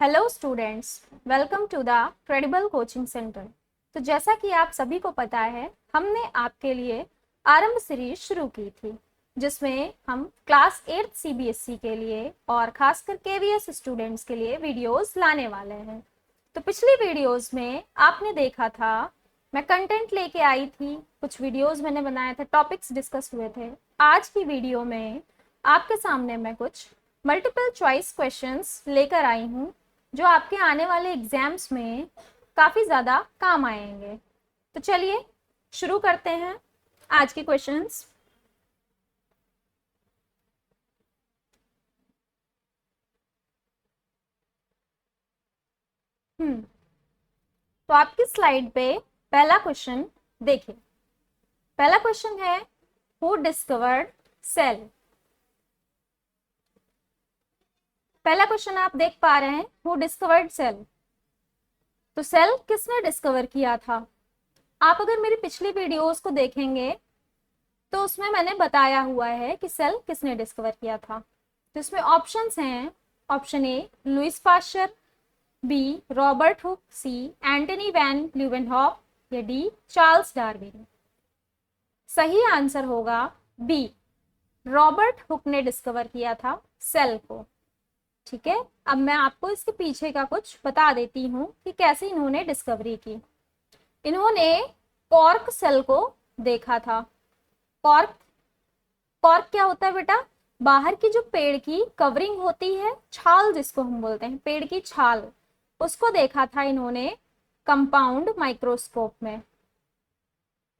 Hello students, welcome to the credible coaching centre. तो जैसा कि आप सभी को पता है, हमने आपके लिए आरंभ सीरीज शुरू की थी, जिसमें हम क्लास 8 सीबीएसई के लिए और खासकर केवीएस स्टूडेंट्स के लिए वीडियोस लाने वाले हैं। तो पिछली वीडियोस में आपने देखा था, मैं कंटेंट लेके आई थी, कुछ वीडियोस मैंने बनाए थे, टॉपिक्स डिस्कस हुए थे। आज की वीडियो में आपके सामने मैं कुछ मल्टीपल चॉइस क्वेश्चंस लेकर आई हूँ, जो आपके आने वाले एग्जाम्स में काफी ज्यादा काम आएंगे। तो चलिए शुरू करते हैं आज के क्वेश्चंस। तो आपकी स्लाइड पे पहला क्वेश्चन देखिए। पहला क्वेश्चन है, हु डिस्कवर्ड सेल। पहला क्वेश्चन आप देख पा रहे हैं, हु डिस्कवर्ड सेल। तो सेल किसने डिस्कवर किया था? आप अगर मेरी पिछली वीडियोस को देखेंगे तो उसमें मैंने बताया हुआ है कि सेल किसने डिस्कवर किया था। तो इसमें ऑप्शंस हैं, option A Louis Pasteur, B Robert Hooke, C Antony van Leeuwenhoek या डी चार्ल्स डार्विन। सही आंसर होगा बी, रॉबर्ट हुक ने डिस्कवर किया था सेल को। ठीक है, अब मैं आपको इसके पीछे का कुछ बता देती हूँ कि कैसे इन्होंने डिस्कवरी की। इन्होंने कॉर्क सेल को देखा था। कॉर्क कॉर्क क्या होता है बेटा? बाहर की जो पेड़ की कवरिंग होती है, छाल जिसको हम बोलते हैं, पेड़ की छाल, उसको देखा था इन्होंने कंपाउंड माइक्रोस्कोप में।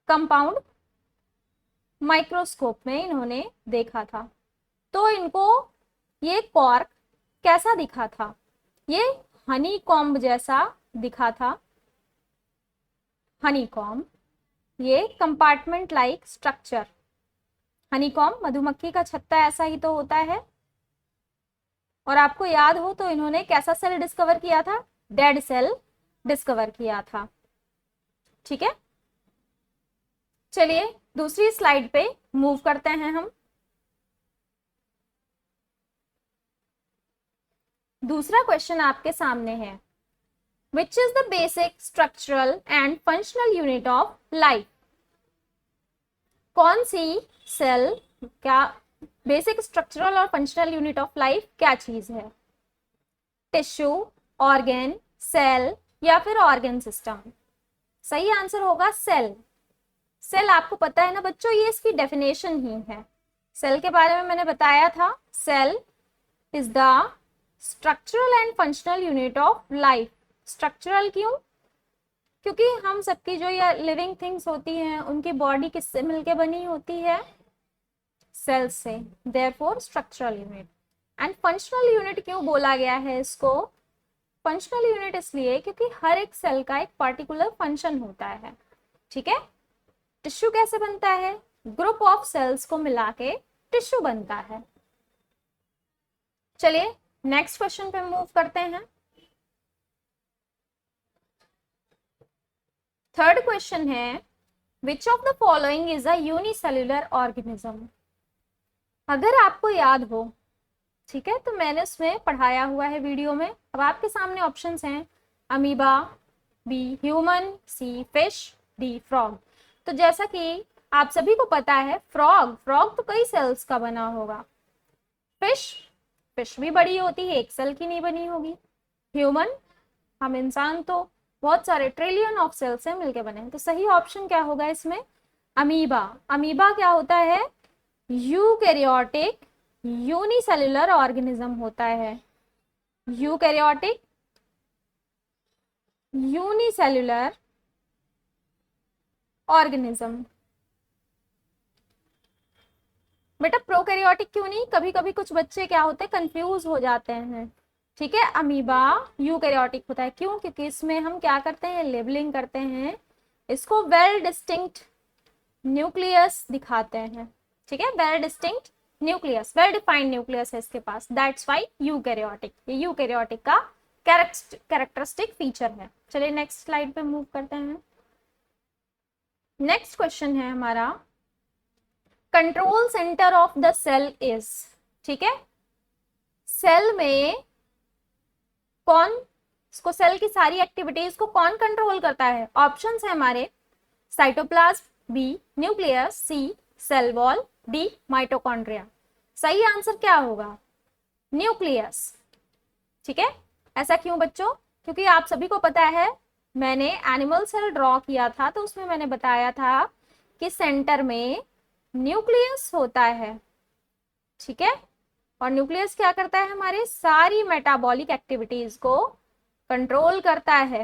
कंपाउंड माइक्रोस्कोप में इन्होंने देखा था। तो इनको ये कॉर्क कैसा दिखा था? ये हनी कॉम्ब जैसा दिखा था। हनी कॉम्ब, ये कंपार्टमेंट लाइक स्ट्रक्चर। हनीकॉम्ब मधुमक्खी का छत्ता ऐसा ही तो होता है। और आपको याद हो तो इन्होंने कैसा सेल डिस्कवर किया था? डेड सेल डिस्कवर किया था। ठीक है, चलिए दूसरी स्लाइड पे मूव करते हैं हम। दूसरा क्वेश्चन आपके सामने है, which is the basic structural and functional unit of life. कौन सी सेल, क्या बेसिक स्ट्रक्चरल और फंक्शनल यूनिट ऑफ लाइफ क्या चीज है? टिश्यू, ऑर्गन, सेल या फिर ऑर्गन सिस्टम? सही आंसर होगा सेल। सेल आपको पता है ना बच्चों, ये इसकी डेफिनेशन ही है। सेल के बारे में मैंने बताया था, cell is the structural and functional unit of life. Structural क्यों? क्योंकि हम सबकी जो ये लिविंग थिंग्स होती हैं, उनकी बॉडी किससे मिलके बनी होती है? सेल से। Therefore structural unit. And functional unit क्यों बोला गया है इसको? फंक्शनल यूनिट इसलिए क्योंकि हर एक सेल का एक पर्टिकुलर फंक्शन होता है। ठीक है, टिश्यू कैसे बनता है? ग्रुप ऑफ सेल्स को मिला के टिश्यू बनता है। चलिए नेक्स्ट क्वेश्चन पे मूव करते हैं। थर्ड क्वेश्चन है, which of the following is a unicellular organism. अगर आपको याद हो, ठीक है, तो मैंने उसमें पढ़ाया हुआ है वीडियो में। अब आपके सामने ऑप्शंस हैं, amoeba, B human, C fish, D frog. तो जैसा कि आप सभी को पता है, फ्रॉग फ्रॉग तो कई सेल्स का बना होगा। फिश फिश भी बड़ी होती है, एक सेल की नहीं बनी होगी। ह्यूमन, हम इंसान तो बहुत सारे ट्रिलियन ऑफ सेल से मिलके बने हैं। तो सही ऑप्शन क्या होगा इसमें? अमीबा। अमीबा क्या होता है? यूकैरियोटिक यूनिसेल्युलर ऑर्गेनिज्म होता है। Eukaryotic unicellular organism. बेटा प्रोकैरियोटिक क्यों नहीं? कभी कभी कुछ बच्चे क्या होते हैं, कंफ्यूज हो जाते हैं। ठीक है, अमीबा यूकैरियोटिक होता है। क्यों? क्योंकि इसमें हम क्या करते हैं, लेबलिंग करते हैं, इसको वेल डिस्टिंक्ट न्यूक्लियस दिखाते हैं। ठीक है, well distinct nucleus, well defined nucleus है इसके पास, दैट्स व्हाई यूकैरियोटिक। ये यूकैरियोटिक का कैरेक्टरिस्टिक फीचर है। चलिए नेक्स्ट स्लाइड पे मूव करते हैं। नेक्स्ट क्वेश्चन है हमारा, control centre of the cell is. ठीक है, सेल में कौन, इसको सेल की सारी एक्टिविटीज को कौन कंट्रोल करता है? ऑप्शंस है हमारे cytoplasm, B nucleus, C cell wall, D mitochondria. सही आंसर क्या होगा? न्यूक्लियस। ठीक है, ऐसा क्यों बच्चों? क्योंकि आप सभी को पता है, मैंने एनिमल सेल ड्रॉ किया था तो उसमें मैंने बताया था कि सेंटर में न्यूक्लियस होता है। ठीक है, और न्यूक्लियस क्या करता है? हमारे सारी मेटाबॉलिक एक्टिविटीज को कंट्रोल करता है।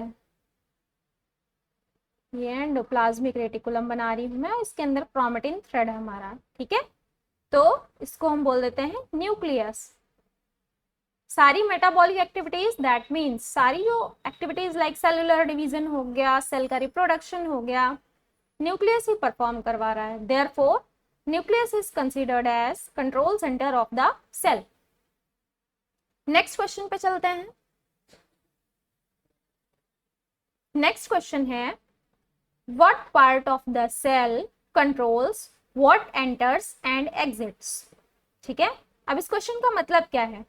ये एंडोप्लाज्मिक रेटिकुलम बना रही हूं मैं, इसके अंदर क्रोमेटिन थ्रेड है हमारा। ठीक है, तो इसको हम बोल देते हैं न्यूक्लियस। सारी मेटाबॉलिक एक्टिविटीज, दैट मीन्स सारी जो एक्टिविटीज लाइक सेलुलर डिवीजन हो गया, सेल का रिप्रोडक्शन हो गया, न्यूक्लियस ही परफॉर्म करवा रहा है। Therefore nucleus is considered as control centre of the cell. Next question पे चलते हैं। नेक्स्ट क्वेश्चन है, what part of the cell controls what enters and exits? ठीक है, अब इस क्वेश्चन का मतलब क्या है?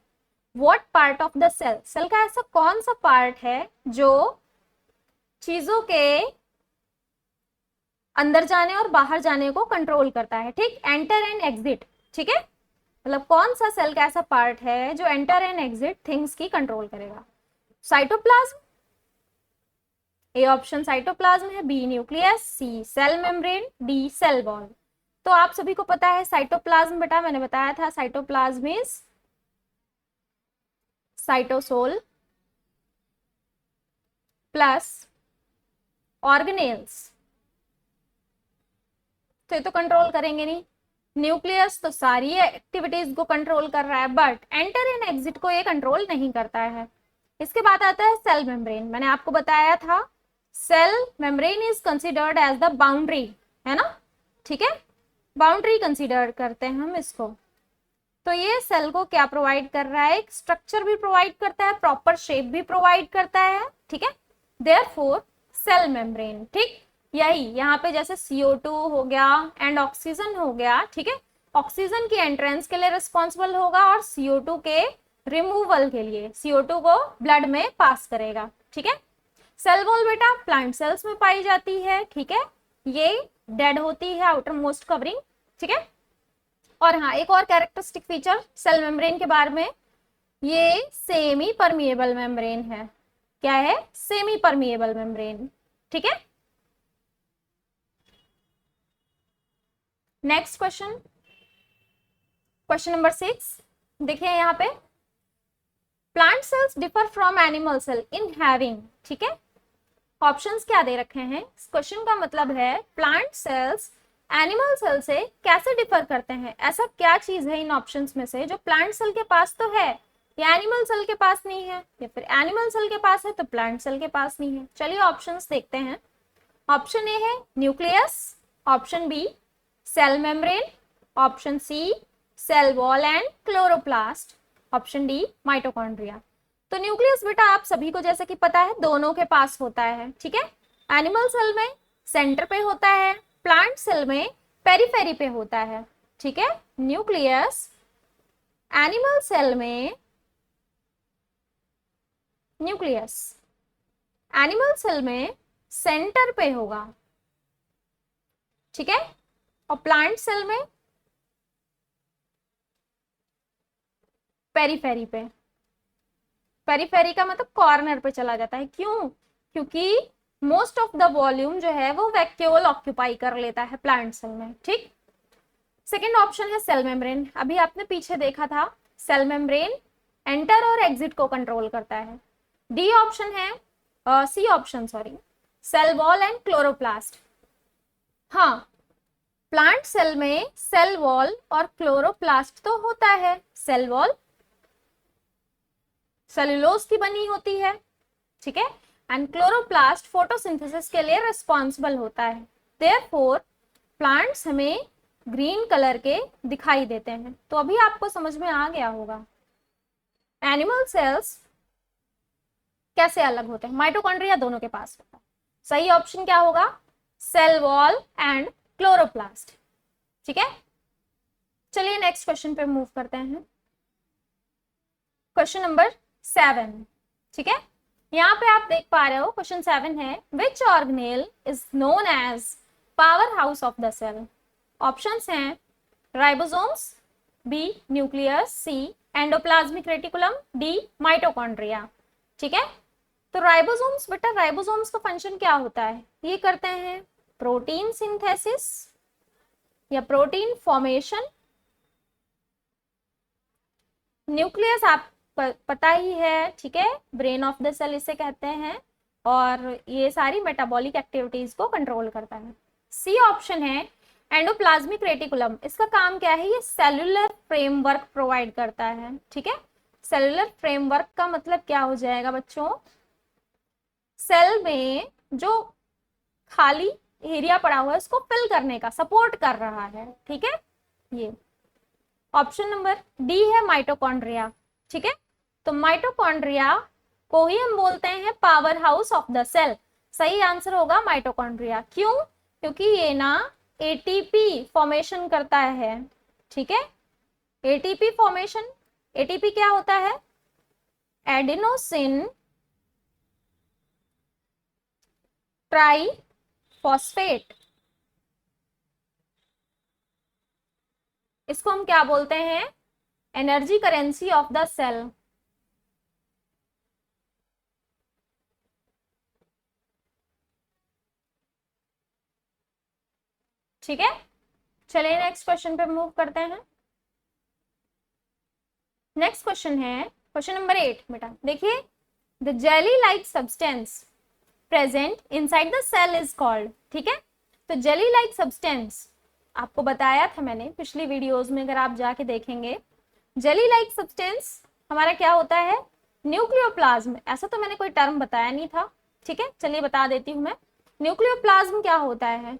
What part of the cell, cell का ऐसा कौन सा पार्ट है जो चीजों के अंदर जाने और बाहर जाने को कंट्रोल करता है? ठीक, एंटर एंड एग्जिट। ठीक है, मतलब कौन सा सेल का ऐसा पार्ट है जो एंटर एंड एग्जिट थिंग्स की कंट्रोल करेगा? साइटोप्लाज्म, ए ऑप्शन साइटोप्लाज्म है, B nucleus, C cell membrane, D cell wall. तो आप सभी को पता है साइटोप्लाज्म, बेटा मैंने बताया था cytoplasm is cytosol plus organelles. तो ये तो कंट्रोल करेंगे नहीं। न्यूक्लियस तो सारी एक्टिविटीज को कंट्रोल कर रहा है, बट एंटर एंड एग्जिट को ये कंट्रोल नहीं करता है। इसके बाद आता है सेल मेम्ब्रेन। मैंने आपको बताया था cell membrane is considered as the boundary, है ना? ठीक है, बाउंड्री कंसिडर करते हैं हम इसको। तो ये सेल को क्या प्रोवाइड कर रहा है? एक स्ट्रक्चर भी प्रोवाइड करता है, प्रॉपर शेप भी प्रोवाइड करता है। ठीक है, देयरफॉर सेल मेम्ब्रेन। ठीक, यही यहाँ पे जैसे CO2 हो गया एंड ऑक्सीजन हो गया। ठीक है, ऑक्सीजन की एंट्रेंस के लिए रिस्पॉन्सिबल होगा और CO2 के रिमूवल के लिए, CO2 को ब्लड में पास करेगा। ठीक है, सेल वॉल बेटा प्लांट सेल्स में पाई जाती है। ठीक है, ये डेड होती है आउटर मोस्ट कवरिंग। ठीक है, और हाँ एक और कैरेक्टरिस्टिक फीचर सेल मेम्ब्रेन के बारे में, ये सेमी परमिएबल मेम्ब्रेन है। क्या है? Semi permeable membrane. ठीक है, नेक्स्ट क्वेश्चन, क्वेश्चन नंबर 6 देखिए यहाँ पे, plant cells differ from animal cell in having. ठीक है, ऑप्शंस क्या दे रखे हैं? इस क्वेश्चन का मतलब है प्लांट सेल्स एनिमल सेल से कैसे डिफर करते हैं? ऐसा क्या चीज है इन ऑप्शंस में से जो प्लांट सेल के पास तो है या एनिमल सेल के पास नहीं है, या फिर एनिमल सेल के पास है तो प्लांट सेल के पास नहीं है? चलिए ऑप्शंस देखते हैं। ऑप्शन ए है nucleus, option B cell membrane, option C cell wall and chloroplast, option D mitochondria. तो न्यूक्लियस बेटा आप सभी को जैसे कि पता है दोनों के पास होता है। ठीक है, एनिमल सेल में सेंटर पे होता है, प्लांट सेल में पेरिफेरी पे होता है। ठीक है, न्यूक्लियस एनिमल सेल में, न्यूक्लियस एनिमल सेल में सेंटर पे होगा। ठीक है, और प्लांट सेल में पेरिफेरी पे। पेरिफेरी का मतलब कॉर्नर पे चला जाता है। क्यों? क्योंकि मोस्ट ऑफ द वॉल्यूम जो है वो वैक्यूल ऑक्यूपाई कर लेता है प्लांट सेल में। ठीक, सेकेंड ऑप्शन है सेल मेम्ब्रेन। अभी आपने पीछे देखा था सेल मेम्ब्रेन एंटर और एग्जिट को कंट्रोल करता है। डी ऑप्शन है, C option sorry, cell wall and chloroplast. हाँ, प्लांट सेल में सेल वॉल और क्लोरोप्लास्ट तो होता है। सेल वॉल सेलुलोज की बनी होती है। ठीक है, एंड क्लोरोप्लास्ट फोटोसिंथेसिस के लिए रिस्पॉन्सिबल होता है। देयरफॉर प्लांट्स हमें ग्रीन कलर के दिखाई देते हैं। तो अभी आपको समझ में आ गया होगा एनिमल सेल्स कैसे अलग होते हैं। माइटोकॉन्ड्रिया दोनों के पास होता है। सही ऑप्शन क्या होगा? Cell wall and chloroplast. ठीक है, चलिए नेक्स्ट क्वेश्चन पे मूव करते हैं। क्वेश्चन नंबर 7, ठीक है। यहाँ पे आप देख पा रहे हो क्वेश्चन 7 है, which organelle is known as power house of the cell. Options हैं ribosomes, B nucleus, C endoplasmic reticulum, D mitochondria. ठीक है, तो राइबोसोम्स, बेटा राइबोसोम्स का फंक्शन क्या होता है, ये करते हैं प्रोटीन सिंथेसिस या प्रोटीन फॉर्मेशन। न्यूक्लियस आप पता ही है, ठीक है, ब्रेन ऑफ द सेल इसे कहते हैं, और ये सारी मेटाबॉलिक एक्टिविटीज को कंट्रोल करता है। सी ऑप्शन है एंडोप्लाज्मिक रेटिकुलम, इसका काम क्या है, ये सेलुलर फ्रेमवर्क प्रोवाइड करता है। ठीक है, सेलुलर फ्रेमवर्क का मतलब क्या हो जाएगा बच्चों, सेल में जो खाली एरिया पड़ा हुआ है उसको फिल करने का, सपोर्ट कर रहा है। ठीक है, ये ऑप्शन नंबर डी है माइटोकॉन्ड्रिया। ठीक है, तो माइटोकॉन्ड्रिया को ही हम बोलते हैं power house of the cell. सही आंसर होगा माइटोकॉन्ड्रिया। क्यों, क्योंकि ये ना एटीपी फॉर्मेशन करता है। ठीक है, एटीपी फॉर्मेशन, एटीपी क्या होता है, एडिनोसिन ट्राइफॉस्फेट, इसको हम क्या बोलते हैं, energy currency of the cell. ठीक है, चलिए नेक्स्ट क्वेश्चन पे मूव करते हैं। नेक्स्ट क्वेश्चन है क्वेश्चन नंबर 8। बेटा देखिए, the jelly like substance present inside the cell is called. ठीक है, तो जेली लाइक सब्सटेंस आपको बताया था मैंने पिछली वीडियोस में, अगर आप जाके देखेंगे, जेली लाइक सब्सटेंस हमारा क्या होता है, न्यूक्लियोप्लाज्म। ऐसा तो मैंने कोई टर्म बताया नहीं था। ठीक है, चलिए बता देती हूँ मैं। न्यूक्लियोप्लाज्म क्या होता है,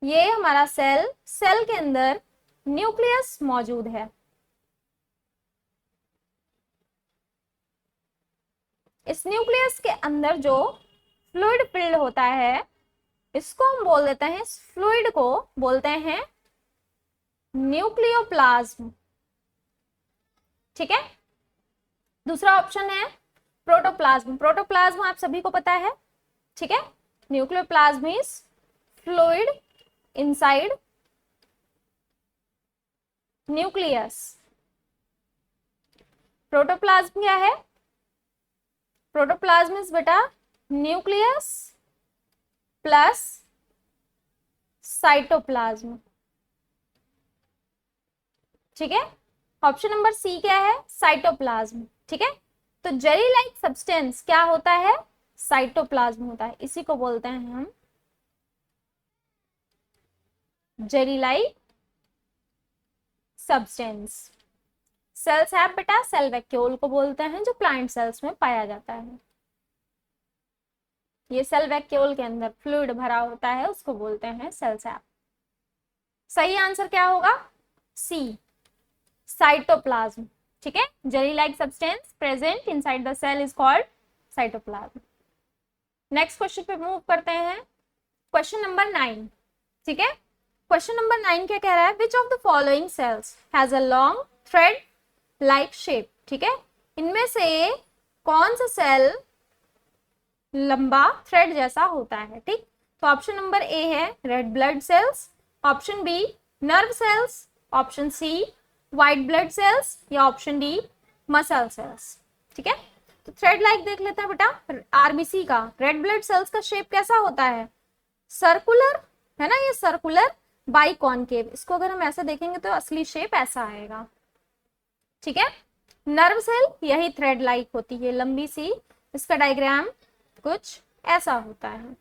ये हमारा सेल, सेल के अंदर न्यूक्लियस मौजूद है। इस न्यूक्लियस के अंदर जो फ्लूइड फिल्ड होता है, इसको हम बोल देते हैं, इस फ्लूइड को बोलते हैं न्यूक्लियोप्लाज्म। ठीक है, दूसरा ऑप्शन है प्रोटोप्लाज्म। प्रोटोप्लाज्म आप सभी को पता है। ठीक है, nucleoplasm is fluid inside nucleus. Protoplasm क्या है, प्रोटोप्लाज्म इज बेटा न्यूक्लियस प्लस साइटोप्लाज्म। ठीक है, ऑप्शन नंबर सी क्या है, साइटोप्लाज्म। ठीक है, तो जेली लाइक सब्सटेंस क्या होता है, साइटोप्लाज्म होता है, इसी को बोलते हैं हम जेली लाइक सब्सटेंस। सेल्स है बेटा, सेल वैक्यूल को बोलते हैं, जो प्लांट सेल्स में पाया जाता है। ये सेल वैक्यूल के अंदर फ्लूइड भरा होता है, उसको बोलते हैं सेल सैप। सही आंसर क्या होगा, सी साइटोप्लाज्म। ठीक है, jelly like substance present inside the cell is called cytoplasm. Next question पे मूव करते हैं, क्वेश्चन नंबर 9। ठीक है, क्वेश्चन नंबर 9 क्या कह रहा है, which of the following sales has a long thread like shape. ठीक है, इनमें से कौन सा सेल लंबा थ्रेड जैसा होता है। ठीक, तो ऑप्शन नंबर ए है red blood cells, option B nerve cells, option C white blood cells, या ऑप्शन डी मसल सेल्स। ठीक है, तो थ्रेड लाइक देख लेते हैं बेटा। आरबीसी का रेड ब्लड सेल्स का शेप कैसा होता है, सर्कुलर है ना, ये सर्कुलर बाई कॉनकेव। इसको अगर हम ऐसा देखेंगे तो असली शेप ऐसा आएगा। ठीक है, नर्व सेल यही थ्रेड लाइक होती है, लंबी सी, इसका डायग्राम कुछ ऐसा होता है।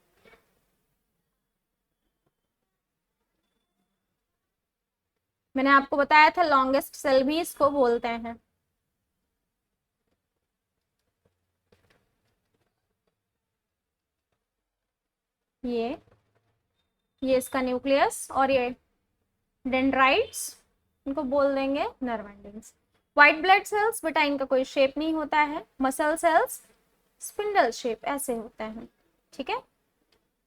मैंने आपको बताया था लॉन्गेस्ट सेल भी इसको बोलते हैं। ये इसका न्यूक्लियस, और ये डेंड्राइट्स, इनको बोल देंगे nerve endings. White blood sales बेटा इनका कोई शेप नहीं होता है, मसल सेल्स स्पिंडल शेप ऐसे होते हैं। ठीक है,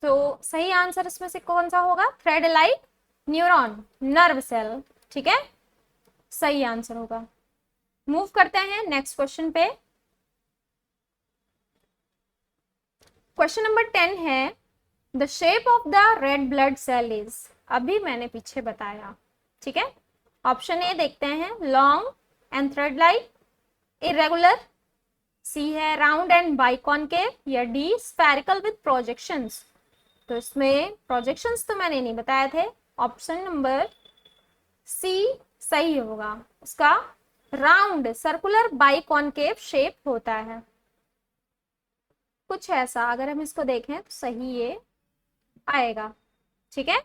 तो सही आंसर इसमें से कौन सा होगा, thread like neuron nerve cell. ठीक है, सही आंसर होगा। मूव करते हैं नेक्स्ट क्वेश्चन पे। क्वेश्चन नंबर 10 है the shape of the red blood cell is, अभी मैंने पीछे बताया, ठीक है। ऑप्शन ए देखते हैं, long and thread like, irregular, C है राउंड एंड बाइकॉनकेव, या डी स्फेरिकल विद प्रोजेक्शंस। तो इसमें प्रोजेक्शंस तो मैंने नहीं बताए थे, ऑप्शन नंबर सी सही होगा, उसका राउंड सर्कुलर बाइकॉनकेव शेप होता है, कुछ ऐसा। अगर हम इसको देखें तो सही ये आएगा, ठीक है।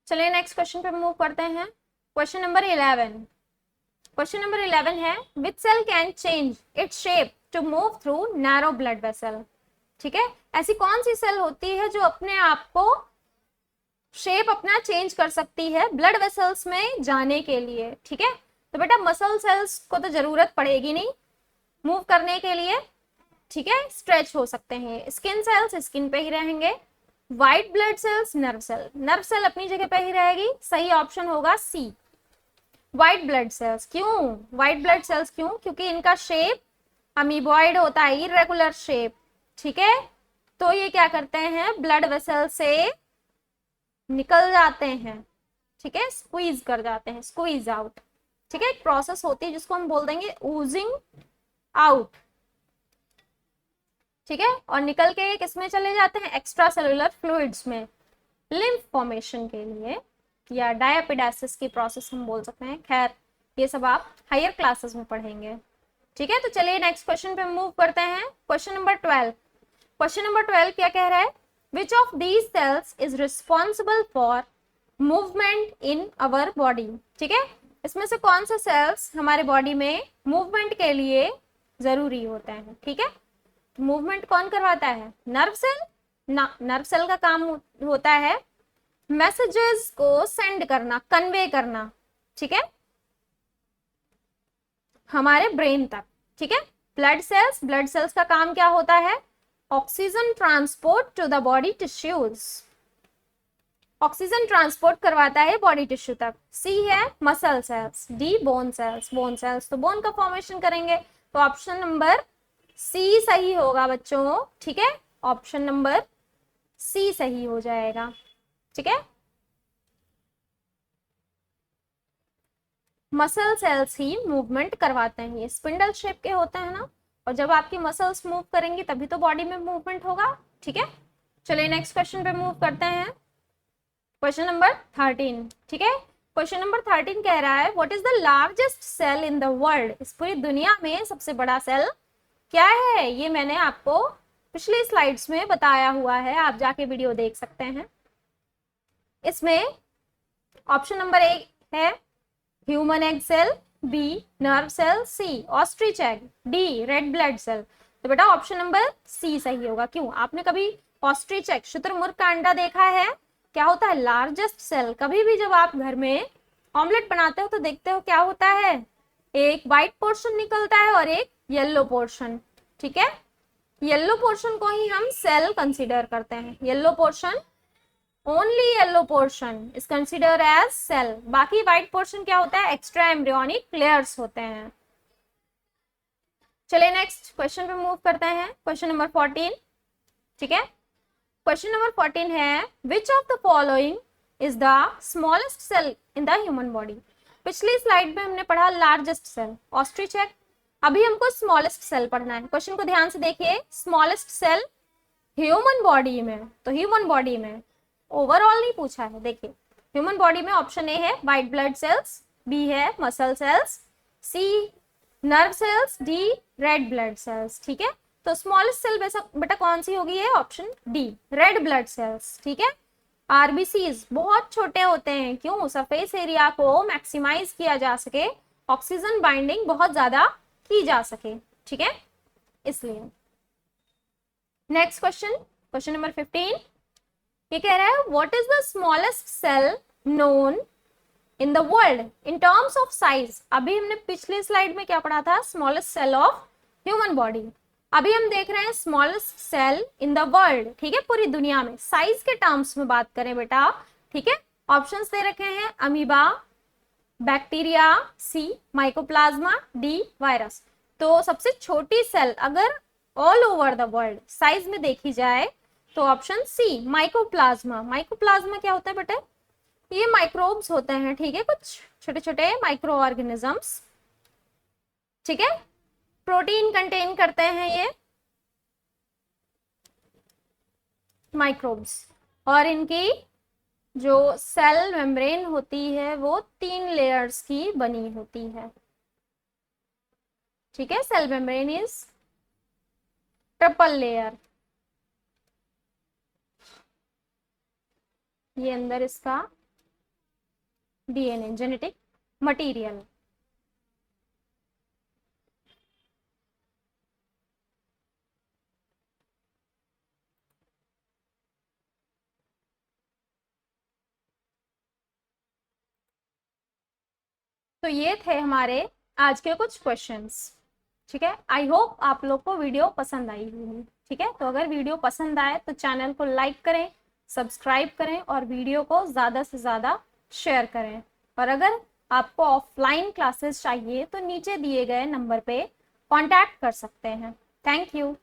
चलिए नेक्स्ट क्वेश्चन पे मूव करते हैं। क्वेश्चन नंबर 11, क्वेश्चन नंबर 11 है which cell can change its shape to move through narrow blood vessel, ठीक है। ऐसी कौन सी सेल होती है जो अपने आप को शेप अपना चेंज कर सकती है ब्लड वेसल्स में जाने के लिए, ठीक है। तो बेटा मसल सेल्स को तो जरूरत पड़ेगी नहीं मूव करने के लिए, ठीक है, स्ट्रेच हो सकते हैं। स्किन सेल्स स्किन पे ही रहेंगे, white blood cells nerve cell, nerve cell अपनी जगह पे ही रहेगी, सही ऑप्शन होगा सी व्हाइट ब्लड सेल्स। क्यों व्हाइट ब्लड सेल्स, क्यों? क्योंकि इनका शेप अमीबॉइड होता है, इरेगुलर शेप, ठीक है। तो ये क्या करते हैं, ब्लड वेसल से निकल जाते हैं, ठीक है, स्क्वीज कर जाते हैं, स्क्वीज आउट, ठीक है। एक प्रोसेस होती है जिसको हम बोल देंगे ऊजिंग आउट, ठीक है। और निकल के किसमें चले जाते हैं, एक्स्ट्रा सेलुलर फ्लूइड्स में, लिम्फ फॉर्मेशन के लिए, या डायपिडासिस की प्रोसेस हम बोल सकते हैं। खैर ये सब आप हायर क्लासेस में पढ़ेंगे, ठीक है। तो चलिए नेक्स्ट क्वेश्चन पे मूव करते हैं। क्वेश्चन नंबर 12, क्वेश्चन नंबर 12 क्या कह रहा है, which of these cells is responsible for movement in our body, ठीक है। इसमें से कौन से सेल्स हमारे बॉडी में मूवमेंट के लिए जरूरी होते हैं, ठीक है। मूवमेंट कौन करवाता है, नर्व सेल ना, नर्व सेल का काम होता है मैसेजेस को सेंड करना, कन्वे करना, ठीक है, हमारे ब्रेन तक, ठीक है। ब्लड सेल्स का काम क्या होता है, oxygen transport to the body tissues, oxygen transport करवाता है बॉडी टिश्यू तक। सी है muscle cells, D bone cells तो बोन का फॉर्मेशन करेंगे, तो ऑप्शन नंबर सी सही होगा बच्चों, ठीक है। ऑप्शन नंबर सी सही हो जाएगा, ठीक है। मसल सेल्स ही मूवमेंट करवाते हैं, ये स्पिंडल शेप के होते हैं ना, और जब आपकी मसल्स मूव करेंगी तभी तो बॉडी में मूवमेंट होगा, ठीक है। चलिए नेक्स्ट क्वेश्चन पे मूव करते हैं। क्वेश्चन नंबर 13, ठीक है। क्वेश्चन नंबर 13 कह रहा है what is the largest cell in the world, इस पूरी दुनिया में सबसे बड़ा सेल क्या है। ये मैंने आपको पिछली स्लाइड्स में बताया हुआ है, आप जाके वीडियो देख सकते हैं। इसमें ऑप्शन नंबर ए है human egg cell, B nerve cell, C ostrich egg, D red blood cell. तो बेटा ऑप्शन नंबर सी सही होगा। क्यों, आपने कभी ऑस्ट्रिच एग शुतुरमुर्ग का अंडा देखा है, क्या होता है, लार्जेस्ट सेल। कभी भी जब आप घर में ऑमलेट बनाते हो तो देखते हो क्या होता है, एक व्हाइट पोर्शन निकलता है और एक येलो पोर्शन, ठीक है। येलो पोर्शन को ही हम सेल कंसीडर करते हैं, yellow portion, only yellow portion is consider as cell. बाकी व्हाइट पोर्शन क्या होता है, एक्स्ट्रा एम्ब्रियोनिक लेयर्स होते हैं। चलिए नेक्स्ट क्वेश्चन पे मूव करते हैं। क्वेश्चन नंबर 14, ठीक है। क्वेश्चन नंबर 14 है which of the following is the smallest cell in the human body. पिछली स्लाइड में हमने पढ़ा लार्जेस्ट सेल ऑस्ट्रिच एग, अभी हमको स्मॉलेस्ट सेल पढ़ना है। क्वेश्चन को ध्यान से देखिए, स्मॉलेस्ट सेल ह्यूमन बॉडी में, तो ह्यूमन बॉडी में ओवरऑल नहीं पूछा है, देखिए ह्यूमन बॉडी में ऑप्शन ए है व्हाइट ब्लड सेल्स, बी है muscle cells, C nerve cells, D red blood cells, ठीक है। तो स्मॉलेस्ट सेल बेटा कौन सी होगी, है option D red blood cells, ठीक है। आरबीसीज बहुत छोटे होते हैं, क्यों, सरफेस एरिया को मैक्सिमाइज किया जा सके, ऑक्सीजन बाइंडिंग बहुत ज्यादा की जा सके, ठीक है, इसलिए। नेक्स्ट क्वेश्चन, क्वेश्चन नंबर 15, ये कह रहा है what is the smallest cell known in the world in terms of size. अभी हमने पिछली स्लाइड में क्या पढ़ा था, smallest cell of human body, अभी हम देख रहे हैं smallest cell in the world, ठीक है, पूरी दुनिया में। साइज के टर्म्स में बात करें बेटा, ठीक है, ऑप्शंस दे रखे हैं अमीबा, बैक्टीरिया, सी माइकोप्लाज्मा, डी वायरस। तो सबसे छोटी सेल अगर all over the world. Size में देखी जाए तो ऑप्शन सी माइकोप्लाज्मा। माइकोप्लाज्मा क्या होता है बेटे? ये माइक्रोब्स होते हैं, ठीक है, कुछ छोटे छोटे माइक्रो ऑर्गेनिजम्स, ठीक है, प्रोटीन कंटेन करते हैं ये माइक्रोब्स। और इनकी जो सेल मेम्ब्रेन होती है वो 3 लेयर्स की बनी होती है, ठीक है। Cell membrane is triple layer. ये अंदर इसका डीएनए जेनेटिक मटेरियल। तो ये थे हमारे आज के कुछ क्वेश्चंस, ठीक है। आई होप आप लोग को वीडियो पसंद आई होगी, ठीक है। तो अगर वीडियो पसंद आए तो चैनल को लाइक करें, सब्सक्राइब करें और वीडियो को ज़्यादा से ज़्यादा शेयर करें। और अगर आपको ऑफलाइन क्लासेस चाहिए तो नीचे दिए गए नंबर पे कांटेक्ट कर सकते हैं। Thank you.